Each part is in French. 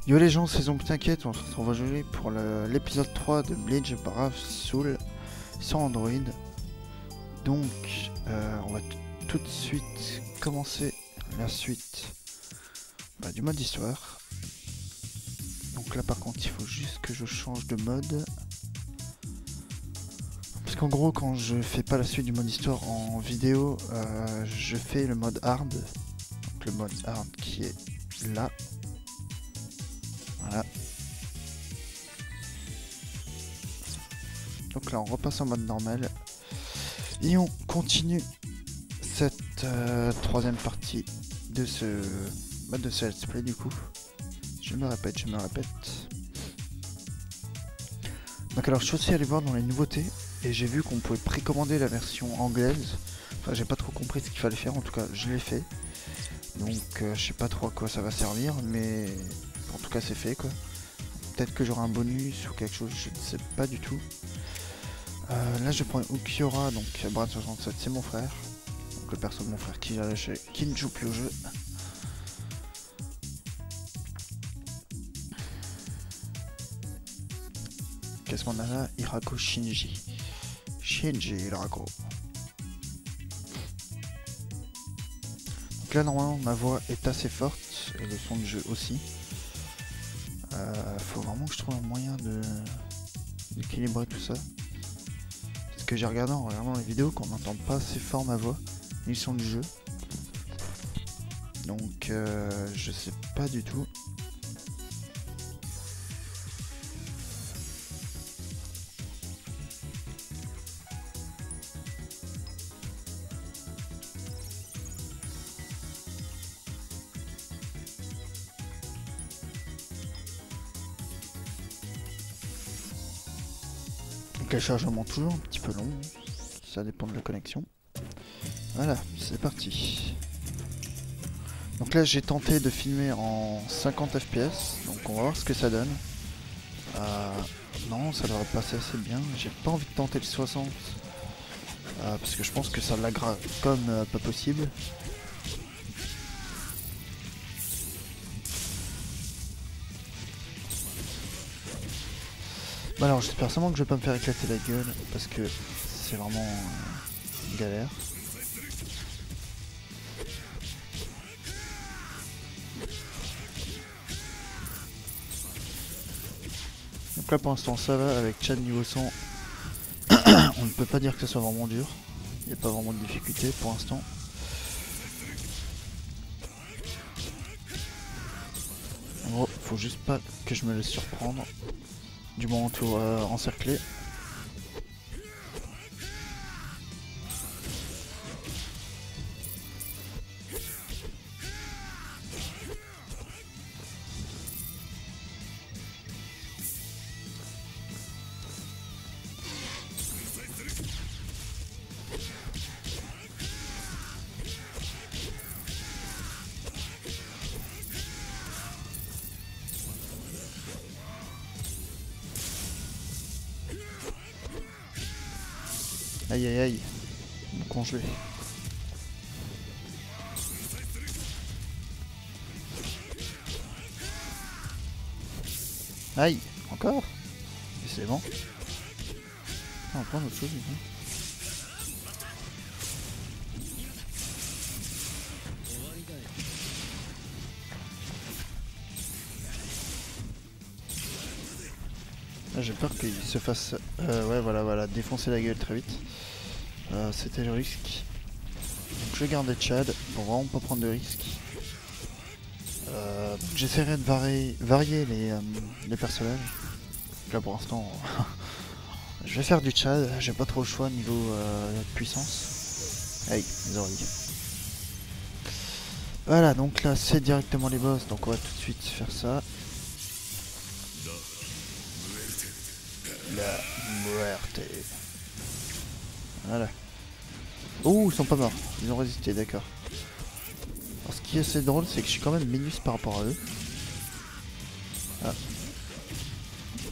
Yo les gens, c'est Zombie, t'inquiète, on se retrouve aujourd'hui pour l'épisode 3 de Bleach Brave Soul sur Android. Donc, on va tout de suite commencer la suite du mode histoire. Donc là par contre, il faut juste que je change de mode. Parce qu'en gros, quand je fais pas la suite du mode histoire en vidéo, je fais le mode hard. Donc le mode hard qui est là. Voilà. Donc là on repasse en mode normal. Et on continue cette troisième partie de ce let's play du coup. Je me répète. Donc alors je suis aussi allé voir dans les nouveautés et j'ai vu qu'on pouvait précommander la version anglaise. Enfin j'ai pas trop compris ce qu'il fallait faire, en tout cas je l'ai fait. Donc je sais pas trop à quoi ça va servir, mais en tout cas c'est fait quoi. Peut-être que j'aurai un bonus ou quelque chose, je ne sais pas du tout. Là je prends Ukiora, donc Brad67 c'est mon frère. Donc le perso de mon frère qui ne joue plus au jeu. Qu'est-ce qu'on a là? Hirako Shinji. Shinji Hirako. Donc là normalement ma voix est assez forte et le son de jeu aussi. Faut vraiment que je trouve un moyen d'équilibrer tout ça. Parce que j'ai regardé en regardant les vidéos qu'on n'entend pas assez fort ma voix, ni le son du jeu. Donc je sais pas du tout. Donc le chargement toujours un petit peu long, ça dépend de la connexion. Voilà, c'est parti. Donc là j'ai tenté de filmer en 50 fps, donc on va voir ce que ça donne. Non, ça devrait passer assez bien, j'ai pas envie de tenter le 60. Parce que je pense que ça laggera comme pas possible. Bah alors j'espère seulement que je vais pas me faire éclater la gueule, parce que c'est vraiment galère. Donc là pour l'instant ça va, avec Chad niveau 100, on ne peut pas dire que ça soit vraiment dur. Il n'y a pas vraiment de difficulté pour l'instant. En gros, faut juste pas que je me laisse surprendre du moment où encerclé. Aïe aïe aïe, mon congelé. Aïe, encore? C'est bon. Ah, on va prendre autre chose. Là j'ai peur qu'il se fasse ouais voilà, défoncer la gueule très vite. C'était le risque. Donc je gardais Chad pour vraiment pas prendre de risques. J'essaierai de varier les personnages. Là pour l'instant je vais faire du Chad, j'ai pas trop le choix niveau puissance. Aïe, les oreilles. Voilà, donc là c'est directement les boss, donc on va tout de suite faire ça. La muerte. Voilà. Oh, ils sont pas morts, ils ont résisté, d'accord. Alors, ce qui est assez drôle, c'est que je suis quand même minus par rapport à eux. Ah.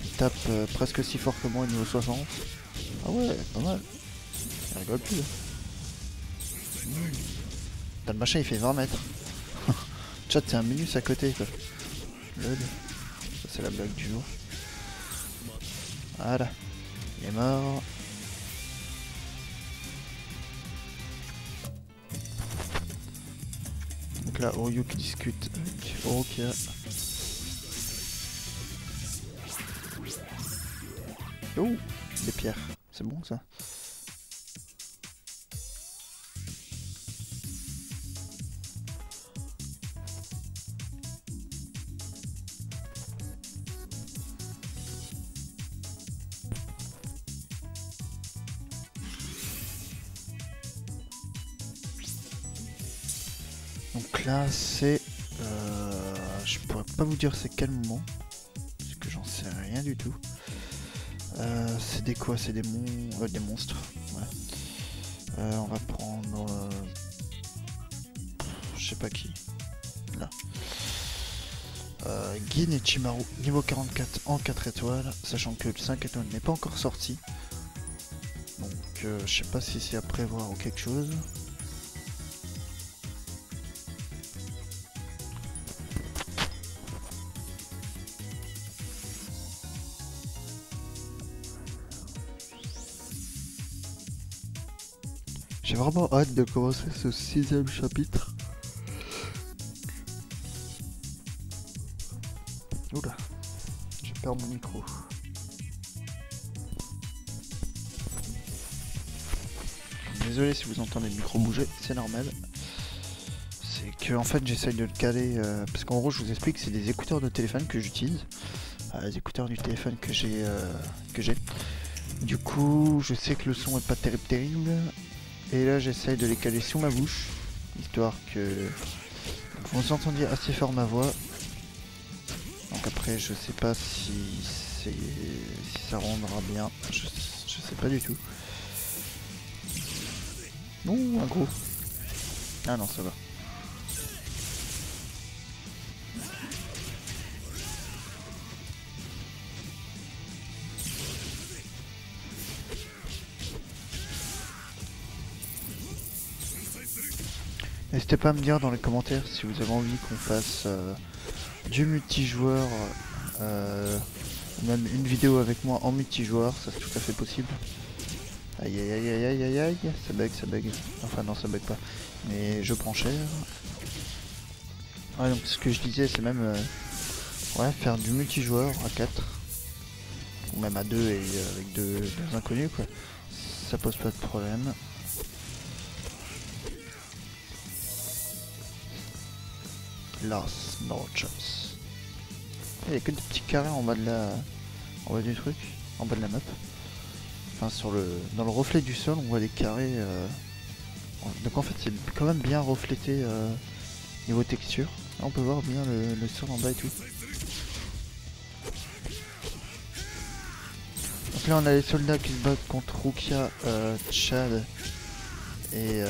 Ils tapent presque aussi fort que moi au niveau 60. Ah ouais, pas mal. Ça rigole plus là. T'as le machin, il fait 20 mètres. Chat, c'est un minus à côté quoi. Lol. c'est la blague du jour. Voilà, il est mort. Donc là, Oryu qui discute avec Orokia. Oh, des pierres, c'est bon ça. Donc là c'est... je pourrais pas vous dire c'est quel moment. Parce que j'en sais rien du tout. C'est des quoi? C'est des monstres. Ouais. On va prendre... je sais pas qui. Là. Gin et Chimaru, niveau 44 en 4 étoiles. Sachant que le 5 étoiles n'est pas encore sorti. Donc je sais pas si c'est à prévoir ou quelque chose. J'ai vraiment hâte de commencer ce 6ème chapitre. Oula, je perds mon micro. Désolé si vous entendez le micro bouger, c'est normal. C'est que en fait j'essaye de le caler, parce qu'en gros je vous explique, c'est des écouteurs de téléphone que j'utilise. Les écouteurs du téléphone que j'ai. Du coup, je sais que le son est pas terrible. Et là j'essaye de les caler sous ma bouche, histoire que vous entendiez assez fort ma voix. Donc après je sais pas si ça rendra bien, je sais pas du tout. Ouh, un gros. Ah non, ça va. N'hésitez pas à me dire dans les commentaires si vous avez envie qu'on fasse du multijoueur, même une vidéo avec moi en multijoueur, ça c'est tout à fait possible. Aïe aïe aïe aïe aïe aïe aïe, ça bug, ça bug. Enfin non, ça bug pas, mais je prends cher. Ouais, donc ce que je disais c'est même ouais, faire du multijoueur à 4 ou même à 2 et avec deux inconnus quoi, ça pose pas de problème. Las Noches. Il y a que des petits carrés en bas de en bas du truc, en bas de la map. Enfin dans le reflet du sol on voit des carrés. Donc en fait c'est quand même bien reflété niveau texture. Là, on peut voir bien le sol en bas et tout. Donc là on a les soldats qui se battent contre Rukia, Chad et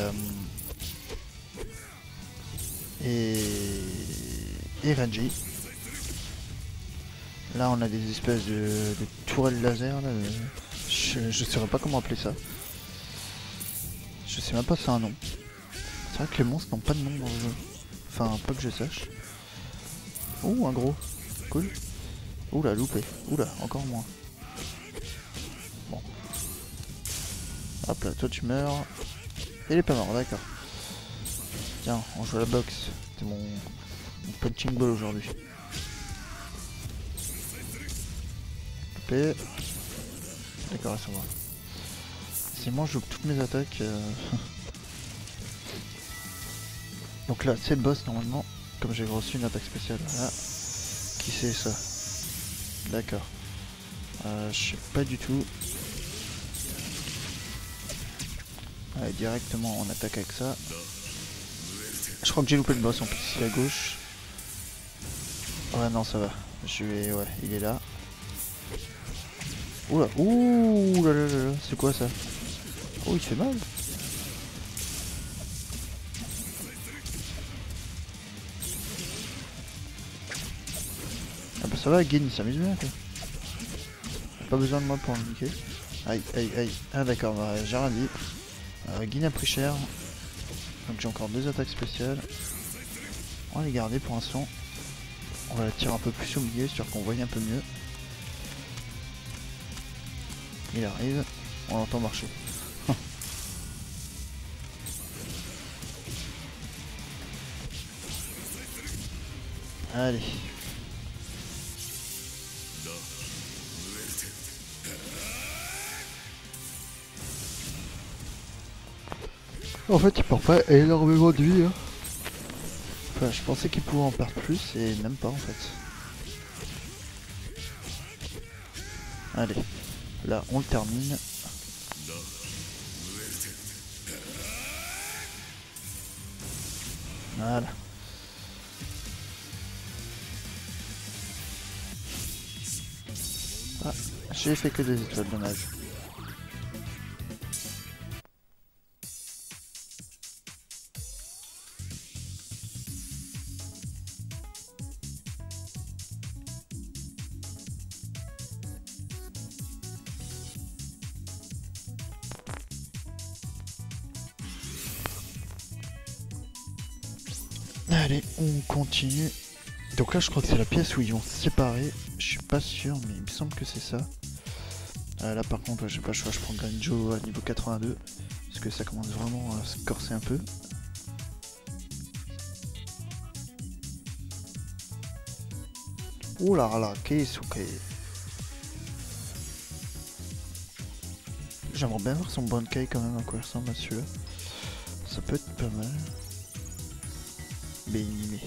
Renji. Là on a des espèces de tourelles laser là, je saurais pas comment appeler ça. Je sais même pas si c'est un nom. C'est vrai que les monstres n'ont pas de nom dans le jeu. Enfin pas que je sache. Ouh un gros. Cool. Oula loupé. Oula encore moins. Bon. Hop là toi tu meurs. Il est pas mort d'accord. Tiens on joue à la boxe. C'est mon punching ball aujourd'hui. D'accord, ça va. C'est moi je joue toutes mes attaques. Donc là c'est le boss normalement. Comme j'ai reçu une attaque spéciale. Ah. Qui c'est ça? D'accord. Je sais pas du tout. Allez directement on attaque avec ça. Je crois que j'ai loupé le boss en plus ici à gauche. Ouais non ça va. Je vais. Ouais il est là. Oula, ouh là là là là, c'est quoi ça? Oh il fait mal. Ah bah ça va, Gin il s'amuse bien quoi. Pas besoin de moi pour le niquer. Aïe aïe aïe. Ah d'accord, bah, j'ai rien dit. Gin a pris cher. Donc j'ai encore deux attaques spéciales. On va les garder pour l'instant. On va la tirer un peu plus au milieu, histoire qu'on voie un peu mieux. Il arrive, on l'entend marcher. Allez. En fait, il perd pas énormément de vie. Hein. Enfin, je pensais qu'il pouvait en perdre plus et même pas en fait. Allez, là on le termine. Voilà. Ah, j'ai fait que 2 étoiles, dommage. Allez, on continue. Donc là, je crois que c'est la pièce où ils vont se séparer. Je suis pas sûr, mais il me semble que c'est ça. Là, par contre, j'ai pas le choix. Je prends Granjo à niveau 82. Parce que ça commence vraiment à se corser un peu. Ouh là là, Keisuke. J'aimerais bien voir son Bankai quand même, à quoi il ressemble à celui-là. Ça peut être pas mal. Bénimé.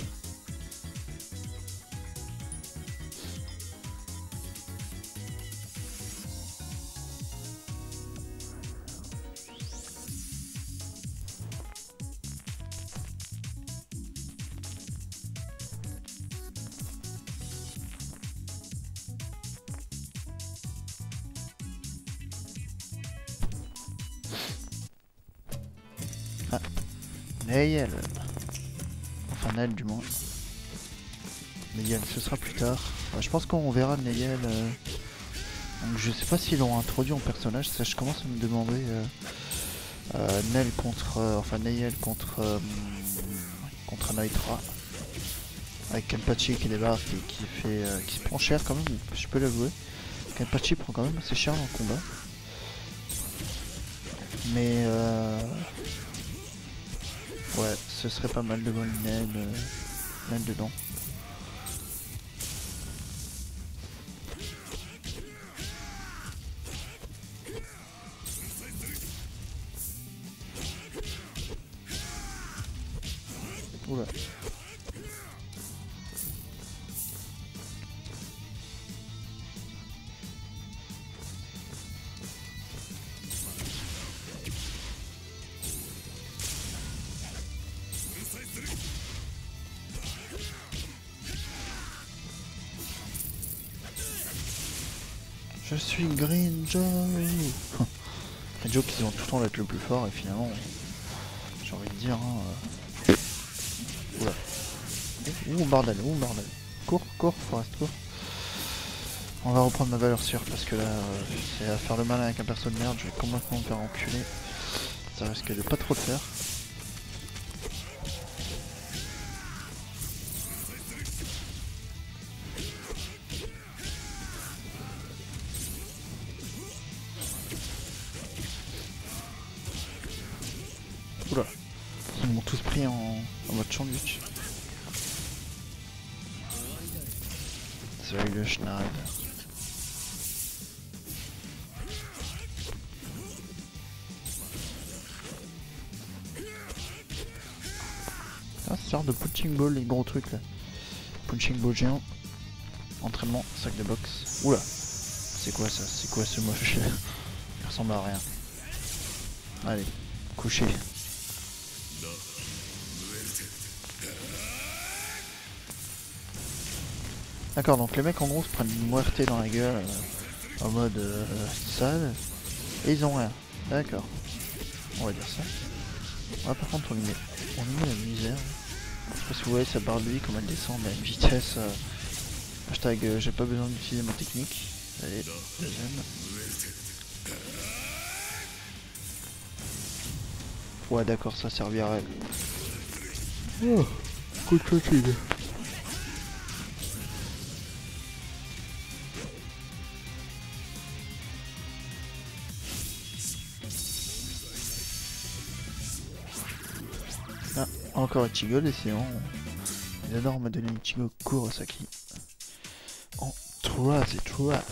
Ah, Neyel. Enfin, Nel du moins. Neyel, ce sera plus tard. Je pense qu'on verra Neyel. Donc, je sais pas s'ils l'ont introduit en personnage. Ça, je commence à me demander. Nel contre. Enfin, Neyel contre. Contre Naitra. Avec Kenpachi qui débarque et qui se prend cher quand même, je peux l'avouer. Kenpachi prend quand même assez cher dans le combat. Mais ouais, ce serait pas mal de voir Nel dedans. Oula. Je suis Greenjoy. Greenjoy qui vont tout le temps être le plus fort et finalement, j'ai envie de dire. Hein, Oula. Ouh bordel, ouh bordel. Cours, Forest, cours. On va reprendre ma valeur sûre parce que là, c'est à faire le malin avec un perso de merde, je vais complètement me faire enculer. Ça risque de pas trop le faire. Oula. Ils m'ont tous pris en mode sandwich. C'est avec le Schneid. Ah, ça sert de punching ball, les gros trucs là. Punching ball géant. Entraînement, sac de boxe. Oula. C'est quoi ça? C'est quoi ce moche? Il ressemble à rien. Allez, coucher. D'accord, donc les mecs en gros se prennent une muerte dans la gueule en mode sale et ils ont rien. D'accord, on va dire ça. Ouais, par contre on lui met la misère. Je sais pas si vous voyez sa barre de vie comme elle descend à une vitesse. Hashtag j'ai pas besoin d'utiliser ma technique. Allez, deuxième. Ouais d'accord, ça servirait. Oh, coup de fatigue. encore Ichigo, et sinon, ils adorent me donner Ichigo Kurosaki. En 3 étoiles.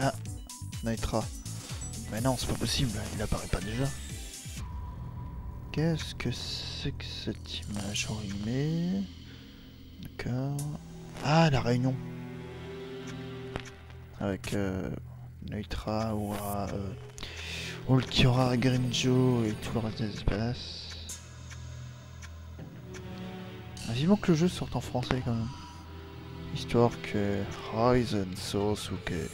Ah, Naitra. Mais non, c'est pas possible, il apparaît pas déjà. Qu'est-ce que c'est que cette image orimée? D'accord. Ah, la réunion. Avec Naitra, Ura, Ulquiorra, Grinjo et tout le reste des espaces. Ah, vivement que le jeu sorte en français quand même. Histoire que Horizon Source ou que...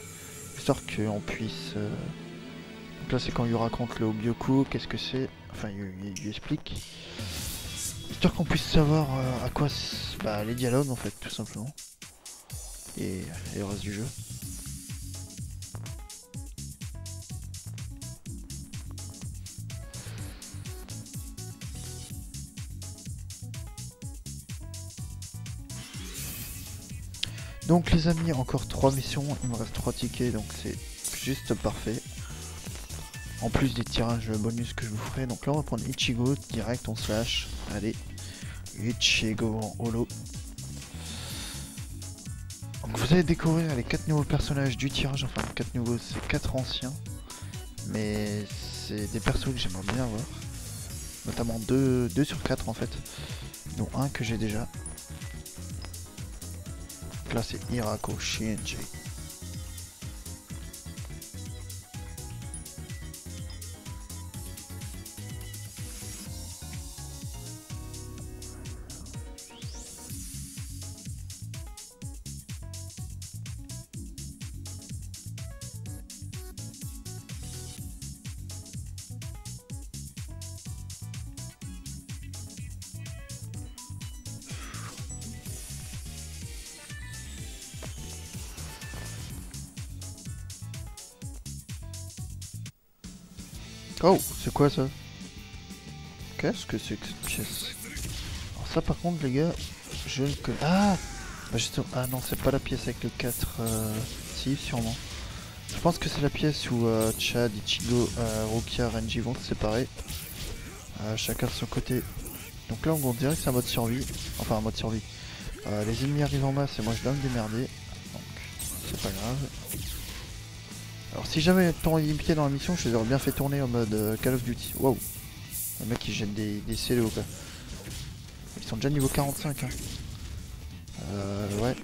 Histoire qu'on puisse... Donc là c'est quand il raconte le Obyoku, qu'est-ce que c'est. Enfin il lui explique. Histoire qu'on puisse savoir à quoi... Bah les dialogues en fait tout simplement. Et le reste du jeu. Donc les amis, encore 3 missions, il me reste 3 tickets, donc c'est juste parfait. En plus des tirages bonus que je vous ferai, donc là on va prendre Ichigo, direct on slash, allez, Ichigo en holo. Donc vous allez découvrir les 4 nouveaux personnages du tirage, enfin 4 nouveaux, c'est 4 anciens. Mais c'est des persos que j'aimerais bien avoir, notamment 2 sur 4 en fait, dont un que j'ai déjà. Donc là c'est Hirako Shinji. Oh, c'est quoi ça? Qu'est-ce que c'est que cette pièce? Alors ça par contre les gars, je ne connais... Ah bah justement... Ah non, c'est pas la pièce avec le 4... Si, sûrement. Je pense que c'est la pièce où Chad, Ichigo, Rukia, Renji vont se séparer. Chacun de son côté. Donc là on dirait que c'est un mode survie. Enfin un mode survie. Les ennemis arrivent en masse et moi je dois me démerder. Donc c'est pas grave. Alors si j'avais le temps illimité dans la mission, je les aurais bien fait tourner en mode Call of Duty. Wow. Le mec il jette des cellos quoi. Ils sont déjà niveau 45 hein. Ouais.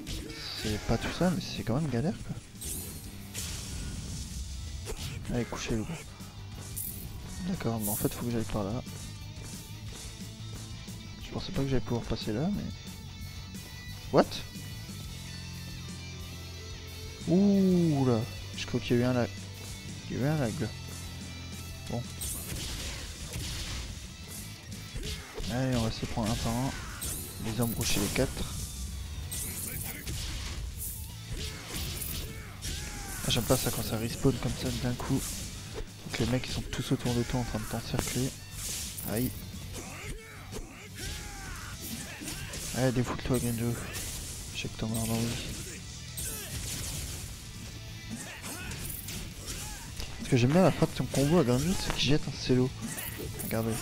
C'est pas tout ça mais c'est quand même galère quoi. Allez couchez-vous. D'accord, mais en fait faut que j'aille par là. Je pensais pas que j'allais pouvoir passer là mais... What? Ouh là. Je crois qu'il y a eu un lag. Il y a eu un lag là. Bon. Allez, on va se prendre un par un. Les embrocher les 4. Ah, j'aime pas ça quand ça respawn comme ça d'un coup. Donc les mecs ils sont tous autour de toi en train de t'encercler. Aïe. Allez, défoule-toi Grinjo. Je sais que t'en as envie. Ce que j'aime bien à la fin de ton combo à Grinjo, c'est qu'il jette un cello. Regardez.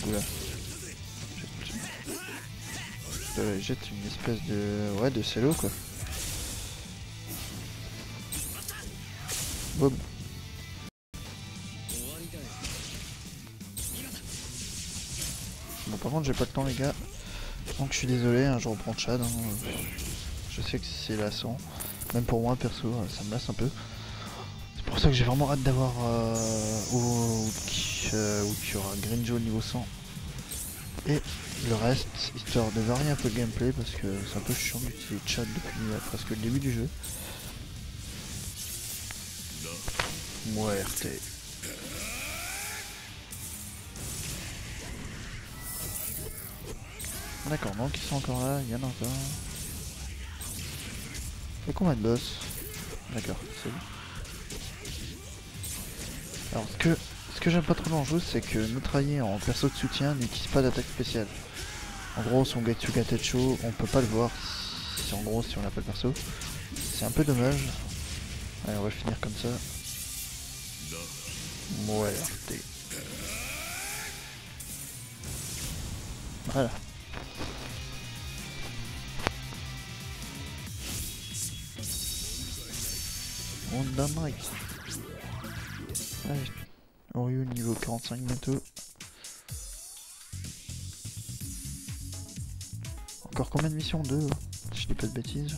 Oula. Il jette une espèce de... Ouais, de cello quoi. Boum. Bon par contre j'ai pas le temps les gars. Donc je suis désolé, hein, je reprends Chad. Hein. Je sais que c'est lassant. Même pour moi perso, ça me lasse un peu. C'est pour ça que j'ai vraiment hâte d'avoir où il y aura Grinjo niveau 100. Et le reste, histoire de varier un peu le gameplay parce que c'est un peu chiant d'utiliser Chad depuis presque le début du jeu. Muerte. D'accord, donc ils sont encore là, il y en a encore. Et combien de boss? D'accord, c'est bon. Alors ce que j'aime pas trop dans le jeu, c'est que notre allié en perso de soutien n'utilise pas d'attaque spéciale. En gros, son Getsuga Techo, on peut pas le voir si en gros si on n'a pas le perso. C'est un peu dommage. Allez, on va finir comme ça. Muerte. Voilà. On donne. Allez, Oryu niveau 45 bientôt. Encore combien de missions? 2, si je dis pas de bêtises.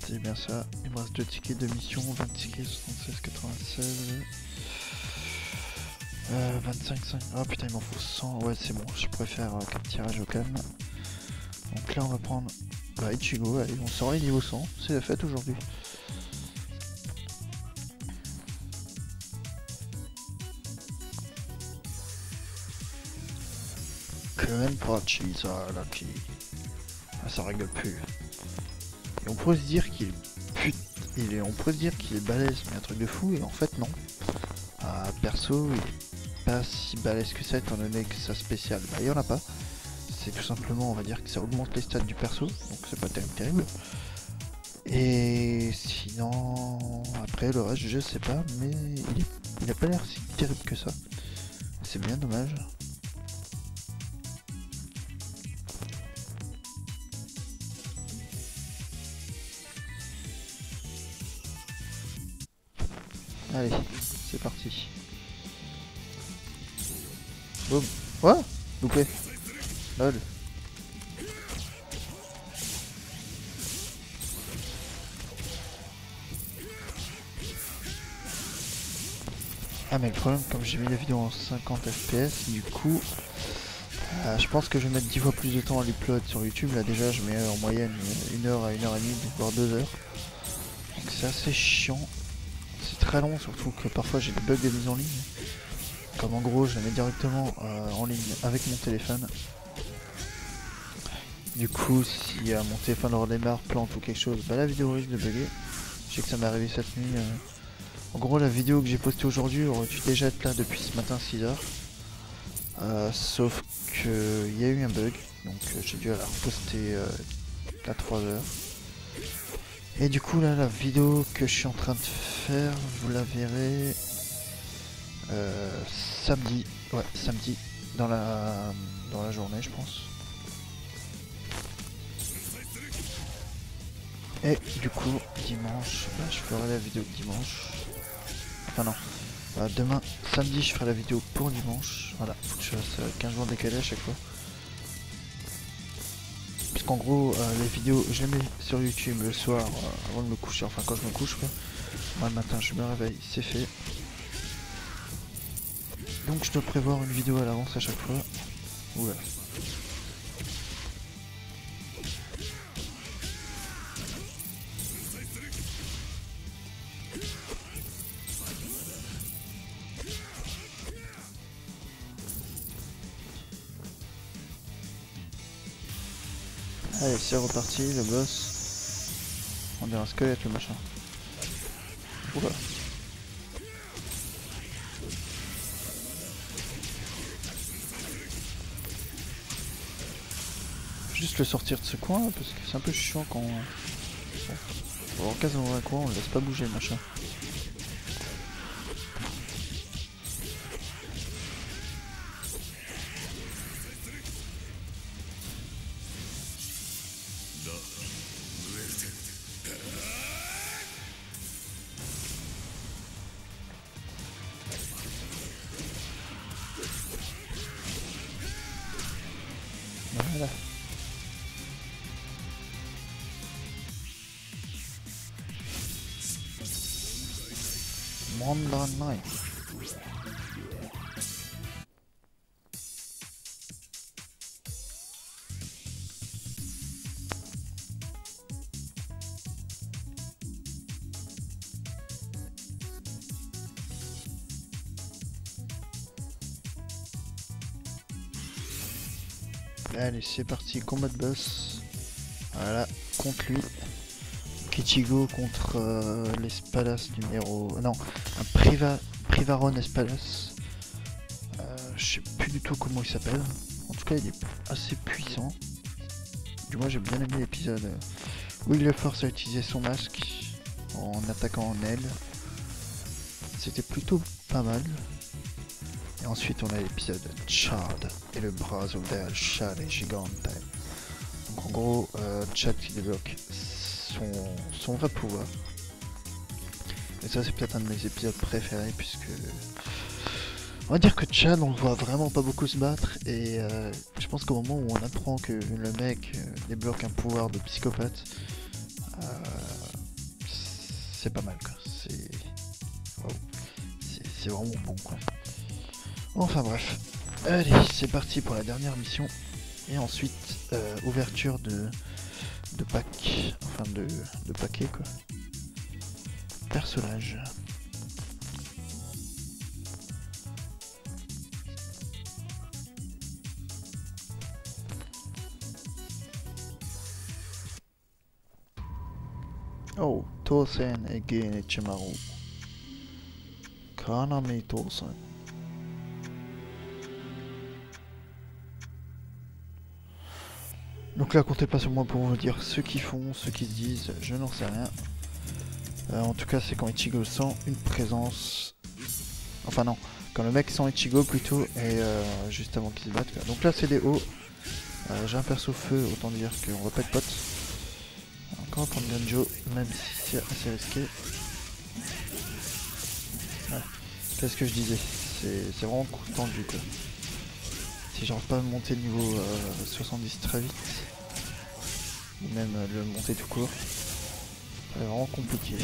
C'est bien ça. Il me reste 2 tickets de mission, 20 tickets, 76, 96. 25, 5. Oh putain, il m'en faut 100. Ouais, c'est bon, je préfère 4 tirages au calme. Donc là, on va prendre Ichigo. Allez, on sort les niveaux 100. C'est la fête aujourd'hui. Kenpachi Zaraki. Ah, ça rigole plus. Et on pourrait se dire qu'il est... On pourrait se dire qu'il est balèze, mais un truc de fou, et en fait non. Perso, il est pas si balèze que ça, étant donné que sa spéciale, bah il y en a pas. C'est tout simplement, on va dire que ça augmente les stats du perso, donc c'est pas terrible. Et sinon, après le reste, je sais pas, mais il a pas l'air si terrible que ça. C'est bien dommage. Allez, c'est parti. Boum. What? Loupé. Lol. Ah mais le problème, comme j'ai mis la vidéo en 50 fps, du coup, je pense que je vais mettre 10 fois plus de temps à l'upload sur YouTube. Là déjà, je mets en moyenne 1 heure à 1 heure et demie, voire 2 heures. Donc c'est assez chiant. C'est très long, surtout que parfois j'ai des bugs de mise en ligne. Comme en gros, je la mets directement en ligne avec mon téléphone. Du coup, si mon téléphone redémarre, plante ou quelque chose, bah la vidéo risque de bugger. Je sais que ça m'est arrivé cette nuit. En gros, la vidéo que j'ai postée aujourd'hui aurait dû déjà être là depuis ce matin 6h. Sauf qu'il y a eu un bug, donc j'ai dû la reposter à 3h. Et du coup là, la vidéo que je suis en train de faire, vous la verrez samedi. Ouais, samedi, dans la journée je pense. Et du coup, dimanche, bah, je ferai la vidéo de dimanche. Enfin non, demain, samedi, je ferai la vidéo pour dimanche. Voilà, faut que je fasse 15 jours décalé à chaque fois. Puisqu'en gros, les vidéos, je les mets sur YouTube le soir avant de me coucher, enfin quand je me couche quoi. Moi le matin, je me réveille, c'est fait. Donc je dois prévoir une vidéo à l'avance à chaque fois. Oula. Allez, c'est reparti, le boss. On dirait un squelette le machin. Oula. Juste le sortir de ce coin parce que c'est un peu chiant quand on casse dans un coin, on le laisse pas bouger le machin. Voilà. Monday night. Allez, c'est parti, combat de boss. Voilà, contre lui. Ok, Ichigo contre l'Espadas numéro... Non, un Privaron Espadas. Je sais plus du tout comment il s'appelle. En tout cas, il est assez puissant. Du moins, j'ai bien aimé l'épisode où il le force à utiliser son masque en attaquant en aile. C'était plutôt pas mal. Et ensuite, on a l'épisode Chad et le brazo del Chad et Gigante. Donc en gros, Chad qui débloque son vrai pouvoir. Et ça, c'est peut-être un de mes épisodes préférés puisque... On va dire que Chad, on le voit vraiment pas beaucoup se battre et je pense qu'au moment où on apprend que le mec débloque un pouvoir de psychopathe, c'est pas mal quoi. C'est vraiment bon quoi. Enfin bref. Allez, c'est parti pour la dernière mission. Et ensuite, ouverture de pack. Enfin de paquet quoi. Personnage. Oh, Tosen et Genichimaru. Kaname Tosen. Donc là, comptez pas sur moi pour vous dire ce qu'ils font, ce qu'ils se disent, je n'en sais rien. En tout cas, c'est quand Ichigo sent une présence... Enfin non, quand le mec sent Ichigo plutôt, et juste avant qu'ils se battent. Quoi. Donc là, c'est des hauts. J'ai un perso feu, autant dire qu'on va pas être potes. Encore prendre Ganjo, même si c'est assez risqué. Ouais. Qu'est-ce que je disais? C'est vraiment tendu quoi. Si j'arrive pas à monter niveau 70 très vite, ou même le monter tout court, ça va vraiment compliqué.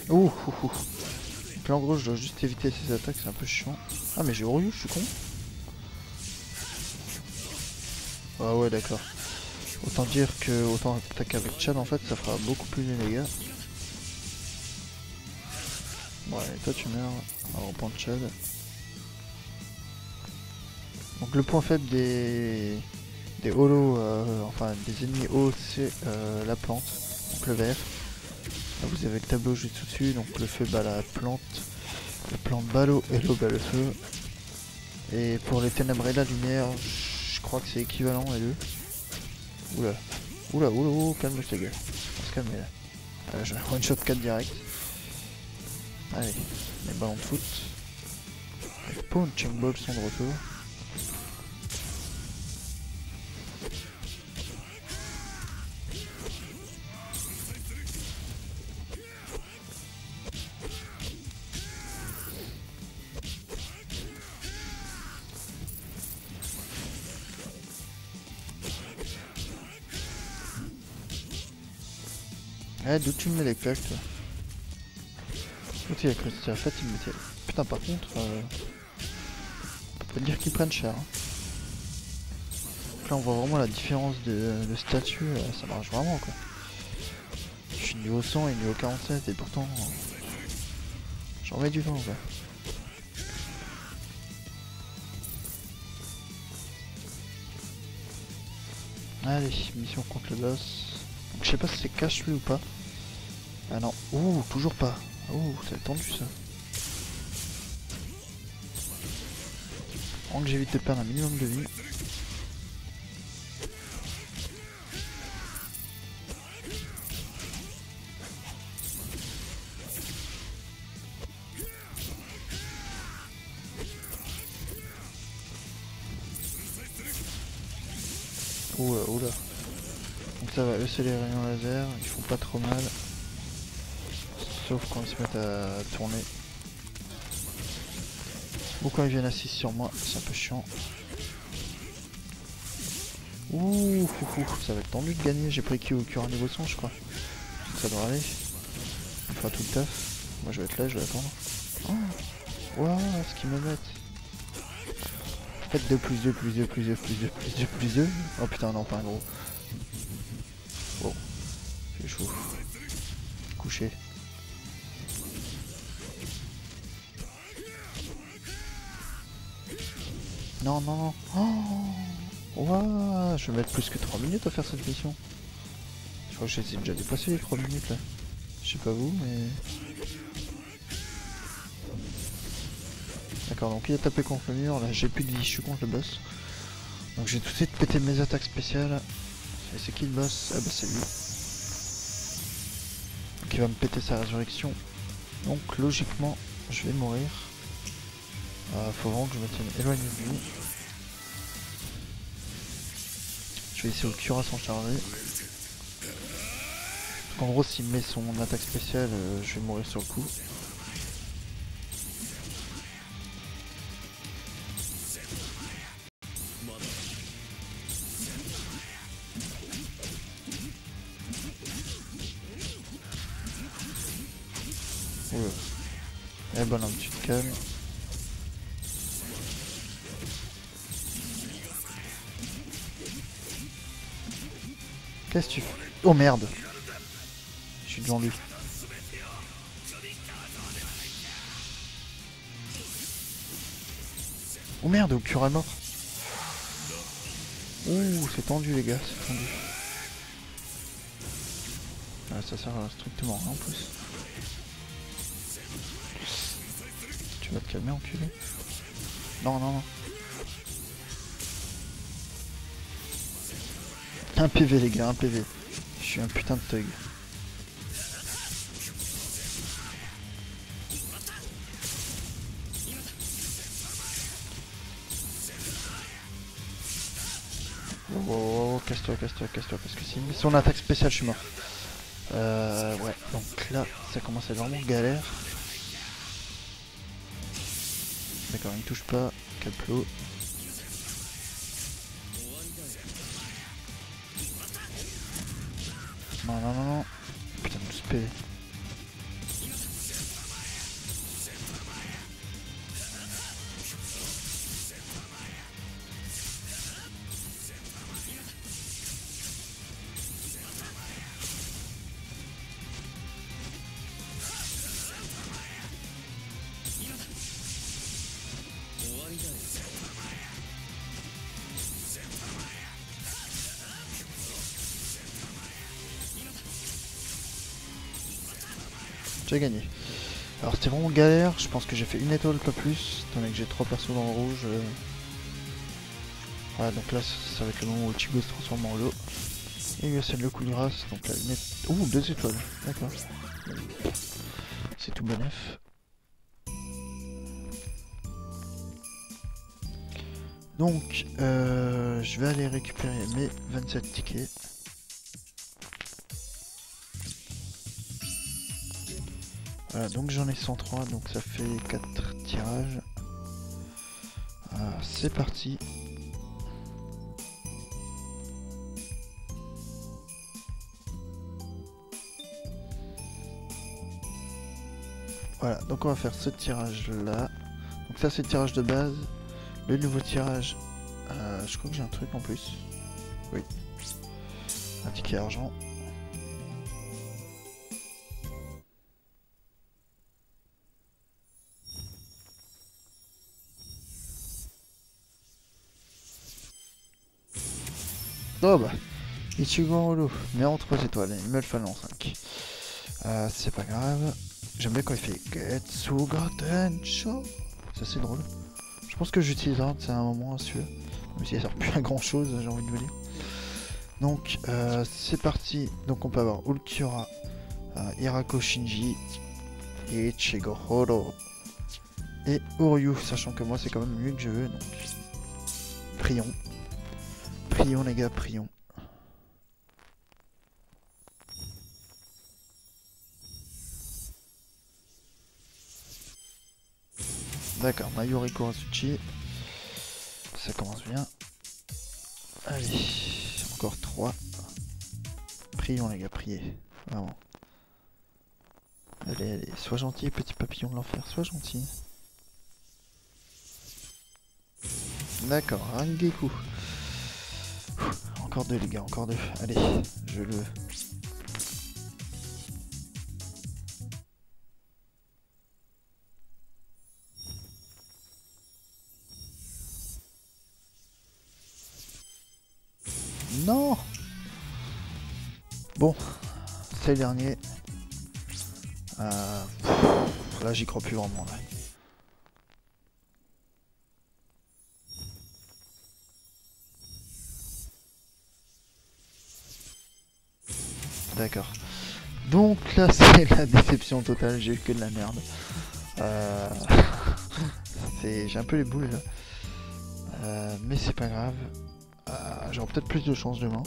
Ouh. Donc là en gros je dois juste éviter ces attaques, c'est un peu chiant. Ah mais j'ai Ryu, je suis con. Ah ouais d'accord. Autant dire que autant attaquer avec Chad en fait ça fera beaucoup plus de dégâts. Ouais et toi tu meurs, on va reprendre Chad. Donc le point faible des holos, enfin des ennemis hauts c'est la plante, donc le vert. Là, vous avez le tableau juste au-dessus, donc le feu bat la plante bat l'eau et l'eau bat le feu. Et pour les ténèbres et la lumière, je crois que c'est équivalent les deux. Oula, calme les gars. On va se calmer là. Je vais one shot 4 direct. Allez, les ballons de foot. Les punching balls sont de retour. D'où tu me mets les claques toi? L'autre il a cru que c'était la fête, il me mettait... Putain par contre, on peut pas dire qu'ils prennent cher. Hein. Donc là on voit vraiment la différence de statut, ça marche vraiment quoi. Je suis niveau 100 et niveau 47 et pourtant... j'en mets du temps quoi. Allez, mission contre le boss. Donc, je sais pas si c'est cash lui ou pas. Ah non, ouh, toujours pas. Ouh, ça va être tendu ça. Vraiment que j'évite de perdre un minimum de vie. Oula. Donc ça va, eux c'est les rayons laser, ils font pas trop mal. Sauf quand ils se mettent à tourner. Ou quand ils viennent assis sur moi, c'est un peu chiant. Ouh, ça va être tendu de gagner, j'ai pris Q à niveau 100 je crois. Donc ça doit aller. Il fera tout le taf. Moi je vais être là, je vais attendre. Oh, waouh, ce qu'ils me mettent. Faites 2 plus 2 plus 2 plus 2 plus 2 plus 2 plus 2. Oh putain non pas un gros. Bon, c'est chaud. Couché. Non, non, non. Oh, ouah, je vais mettre plus que 3 minutes à faire cette mission. Je crois que j'ai déjà dépassé les 3 minutes là. Je sais pas vous, mais... D'accord, donc il a tapé contre le mur, là j'ai plus de vie, je suis contre le boss. Donc j'ai tout de suite pété mes attaques spéciales. Et c'est qui le boss? Ah bah c'est lui. Donc il va me péter sa résurrection. Donc logiquement, je vais mourir. Faut vraiment que je me tienne éloigné de lui. Je vais essayer au Cura s'en charger. En gros, s'il met son attaque spéciale, je vais mourir sur le coup. Eh ben non, tu te calmes. Qu'est-ce que tu fais? Oh merde! Je suis devant lui. Oh merde, au cure est mort. Ouh, c'est tendu les gars, c'est tendu. Ah, ça sert à strictement rien en plus. Tu vas te calmer, enculé. Non, non, non. Un PV les gars, un PV. Je suis un putain de thug. Oh, casse-toi, casse-toi, casse-toi, parce que si son attaque spéciale, je suis mort. Ouais, donc là, ça commence à être vraiment galère. D'accord, il ne touche pas, Caplo. Non, non, non, non. Putain, de spé. J'ai gagné. Alors c'était vraiment galère, je pense que j'ai fait une étoile pas plus, étant donné que j'ai 3 persos dans le rouge. Voilà, donc là ça va être le moment où Chigo se transforme en lot. Et il lui assène le coup de grâce, donc là une étoile. Ouh, 2 étoiles, d'accord. C'est tout bénef. Donc je vais aller récupérer mes 27 tickets. Voilà, donc j'en ai 103, donc ça fait 4 tirages. C'est parti. Voilà, donc on va faire ce tirage là. Donc ça c'est le tirage de base. Le nouveau tirage, je crois que j'ai un truc en plus. Oui. Un ticket argent. Oh bah, Ichigo en holo, mais en 3 étoiles, il me le fallait en 5. C'est pas grave. J'aime bien quand il fait Getsugaten Show. Ça c'est drôle. Je pense que j'utiliserai c'est un moment celui-là. Même si ça sert plus à grand chose, j'ai envie de vous dire. Donc c'est parti. Donc on peut avoir Ulquiorra, Hirako Shinji, et Ichigo et Uryu, sachant que moi c'est quand même lui que je veux, donc prions. Prions les gars, prions. D'accord, Mayuri Kurasuchi. Ça commence bien. Allez, encore 3. Prions les gars, priez. Vraiment. Allez, allez, sois gentil, petit papillon de l'enfer, sois gentil. D'accord, Rangeku. Encore encore deux les gars, encore deux. Allez, je le... Non. Bon, c'est le dernier. Là j'y crois plus vraiment là. D'accord. Donc là c'est la déception totale, j'ai eu que de la merde. J'ai un peu les boules là. Mais c'est pas grave. J'aurai peut-être plus de chance demain.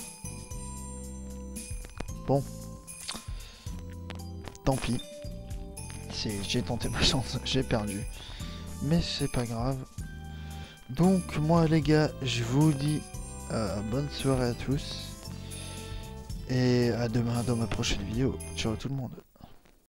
Bon. Tant pis. J'ai tenté ma chance, j'ai perdu. Mais c'est pas grave. Donc moi les gars, je vous dis bonne soirée à tous. Et à demain dans ma prochaine vidéo. Ciao tout le monde.